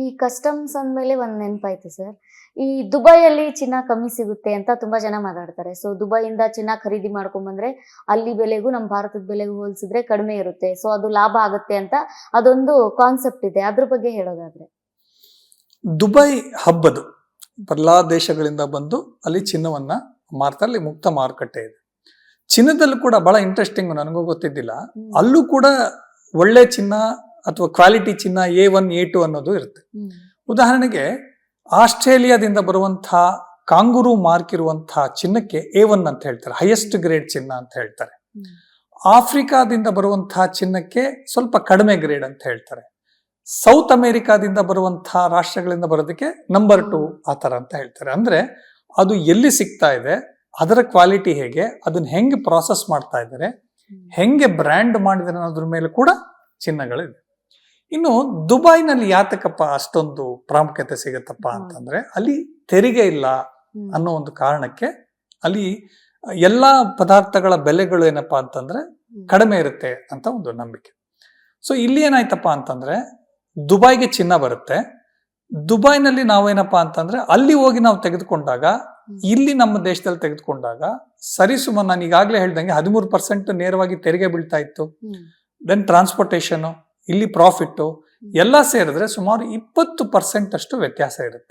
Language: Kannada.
ಈ ಕಸ್ಟಮ್ಸ್ ಅಂದ್ಮೇಲೆ ಒಂದ್ ನೆನಪಾಯ್ತು ಸರ್. ಈ ದುಬೈಯಲ್ಲಿ ಚಿನ್ನ ಕಮ್ಮಿ ಸಿಗುತ್ತೆ ಅಂತ ತುಂಬಾ ಜನ ಮಾತಾಡ್ತಾರೆ. ಸೊ ದುಬೈಯಿಂದ ಚಿನ್ನ ಖರೀದಿ ಮಾಡ್ಕೊಂಡ್ ಬಂದ್ರೆ ಅಲ್ಲಿ ಬೆಲೆಗೂ ನಮ್ಮ ಭಾರತದ ಬೆಲೆಗೂ ಹೋಲಿಸಿದ್ರೆ ಕಡಿಮೆ ಇರುತ್ತೆ. ಸೊ ಅದು ಲಾಭ ಆಗುತ್ತೆ ಅಂತ ಅದೊಂದು ಕಾನ್ಸೆಪ್ಟ್ ಇದೆ. ಅದ್ರ ಬಗ್ಗೆ ಹೇಳೋದಾದ್ರೆ. ದುಬೈ ಹಬ್ಬದು ಎಲ್ಲಾ ದೇಶಗಳಿಂದ ಬಂದು ಅಲ್ಲಿ ಚಿನ್ನವನ್ನ ಮಾರ್ತಾರೆ. ಅಲ್ಲಿ ಮುಕ್ತ ಮಾರುಕಟ್ಟೆ ಇದೆ. ಚಿನ್ನದಲ್ಲೂ ಕೂಡ ಬಹಳ ಇಂಟ್ರೆಸ್ಟಿಂಗ್, ನನಗೂ ಗೊತ್ತಿದ್ದಿಲ್ಲ. ಅಲ್ಲೂ ಕೂಡ ಒಳ್ಳೆ ಚಿನ್ನ ಅಥವಾ ಕ್ವಾಲಿಟಿ ಚಿನ್ನ A1 A2 ಅನ್ನೋದು ಇರುತ್ತೆ. ಉದಾಹರಣೆಗೆ ಆಸ್ಟ್ರೇಲಿಯಾದಿಂದ ಬರುವಂತಹ ಕಾಂಗೂರು ಮಾರ್ಕ್ ಇರುವಂತಹ ಚಿನ್ನಕ್ಕೆ A1 ಅಂತ ಹೇಳ್ತಾರೆ, ಹೈಯೆಸ್ಟ್ ಗ್ರೇಡ್ ಚಿನ್ನ ಅಂತ ಹೇಳ್ತಾರೆ. ಆಫ್ರಿಕಾದಿಂದ ಬರುವಂತಹ ಚಿನ್ನಕ್ಕೆ ಸ್ವಲ್ಪ ಕಡಿಮೆ ಗ್ರೇಡ್ ಅಂತ ಹೇಳ್ತಾರೆ. ಸೌತ್ ಅಮೆರಿಕಾದಿಂದ ಬರುವಂತಹ ರಾಷ್ಟ್ರಗಳಿಂದ ಬರೋದಕ್ಕೆ ನಂಬರ್ 2 ಆ ತರ ಅಂತ ಹೇಳ್ತಾರೆ. ಅಂದ್ರೆ ಅದು ಎಲ್ಲಿ ಸಿಗ್ತಾ ಇದೆ, ಅದರ ಕ್ವಾಲಿಟಿ ಹೇಗೆ, ಅದನ್ನ ಹೆಂಗೆ ಪ್ರಾಸೆಸ್ ಮಾಡ್ತಾ ಇದ್ದಾರೆ, ಹೆಂಗೆ ಬ್ರ್ಯಾಂಡ್ ಮಾಡಿದರೆ ಅನ್ನೋದ್ರ ಮೇಲೆ ಕೂಡ ಚಿನ್ನಗಳಿದೆ. ಇನ್ನು ದುಬೈನಲ್ಲಿ ಯಾತಕಪ್ಪ ಅಷ್ಟೊಂದು ಪ್ರಾಮುಖ್ಯತೆ ಸಿಗುತ್ತಪ್ಪ ಅಂತಂದ್ರೆ ಅಲ್ಲಿ ತೆರಿಗೆ ಇಲ್ಲ ಅನ್ನೋ ಒಂದು ಕಾರಣಕ್ಕೆ ಅಲ್ಲಿ ಎಲ್ಲಾ ಪದಾರ್ಥಗಳ ಬೆಲೆಗಳು ಏನಪ್ಪಾ ಅಂತಂದ್ರೆ ಕಡಿಮೆ ಇರುತ್ತೆ ಅಂತ ಒಂದು ನಂಬಿಕೆ. ಸೊ ಇಲ್ಲಿ ಏನಾಯ್ತಪ್ಪ ಅಂತಂದ್ರೆ ದುಬೈಗೆ ಚಿನ್ನ ಬರುತ್ತೆ. ದುಬೈನಲ್ಲಿ ನಾವೇನಪ್ಪಾ ಅಂತಂದ್ರೆ ಅಲ್ಲಿ ಹೋಗಿ ನಾವು ತೆಗೆದುಕೊಂಡಾಗ, ಇಲ್ಲಿ ನಮ್ಮ ದೇಶದಲ್ಲಿ ತೆಗೆದುಕೊಂಡಾಗ ಸರಿಸುಮಾರು ನಾನು ಈಗಾಗಲೇ ಹೇಳ್ದಂಗೆ 13% ನೇರವಾಗಿ ತೆರಿಗೆ ಬೀಳ್ತಾ ಇತ್ತು. ದೆನ್ ಟ್ರಾನ್ಸ್ಪೋರ್ಟೇಷನ್, ಇಲ್ಲಿ ಪ್ರಾಫಿಟ್ ಎಲ್ಲ ಸೇರಿದ್ರೆ ಸುಮಾರು 20% ಅಷ್ಟು ವ್ಯತ್ಯಾಸ ಇರುತ್ತೆ.